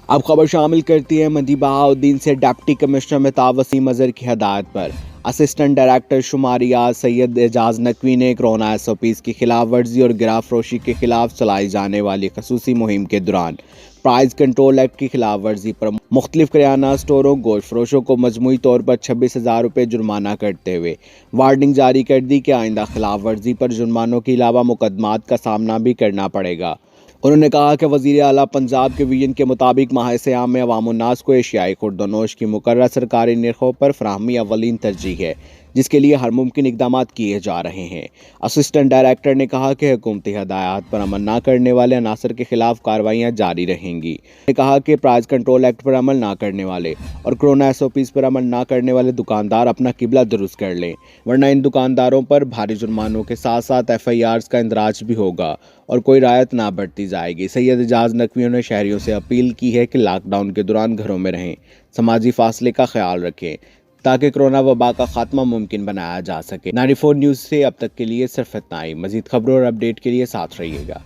اب خبر شامل کرتی ہے مہدی بہاؤدین سے ڈپٹی کمشنر مہتاب وسیم اظہر کی ہدایت پر اسسٹنٹ ڈائریکٹر شماریات سید اعجاز نقوی نے کورونا SOPs کی خلاف ورزی اور گرا فروشی کے خلاف چلائی جانے والی خصوصی مہم کے دوران پرائز کنٹرول ایکٹ کی خلاف ورزی پر مختلف کریانہ اسٹوروں گوشت فروشوں کو مجموعی طور پر 26,000 روپے جرمانہ کرتے ہوئے وارننگ جاری کر دی کہ آئندہ خلاف ورزی پر جرمانوں کے علاوہ مقدمات کا سامنا بھی کرنا پڑے گا۔ انہوں نے کہا کہ وزیر اعلیٰ پنجاب کے ویژن کے مطابق ماہ سیام میں عوام الناس کو ایشیائی خورد و نوش کی مقررہ سرکاری نرخوں پر فراہمی اولین ترجیح ہے، جس کے لیے ہر ممکن اقدامات کیے جا رہے ہیں۔ اسسٹنٹ ڈائریکٹر نے کہا کہ حکومتی ہدایات پر عمل نہ کرنے والے عناصر کے خلاف کارروائیاں جاری رہیں گی۔ انہوں نے کہا کہ پرائز کنٹرول ایکٹ پر عمل نہ کرنے والے اور کورونا SOPs پر عمل نہ کرنے والے دکاندار اپنا قبلہ درست کر لیں، ورنہ ان دکانداروں پر بھاری جرمانوں کے ساتھ ساتھ FIRs کا اندراج بھی ہوگا اور کوئی رعایت نہ برتی جائے گی۔ سید اعجاز نقوی نے شہریوں سے اپیل کی ہے کہ لاک ڈاؤن کے دوران گھروں میں رہیں، سماجی فاصلے کا خیال رکھیں تاکہ کورونا وبا کا خاتمہ ممکن بنایا جا سکے۔ 94 نیوز سے اب تک کے لیے صرف اتنا ہی۔ مزید خبروں اور اپڈیٹ کے لیے ساتھ رہیے گا۔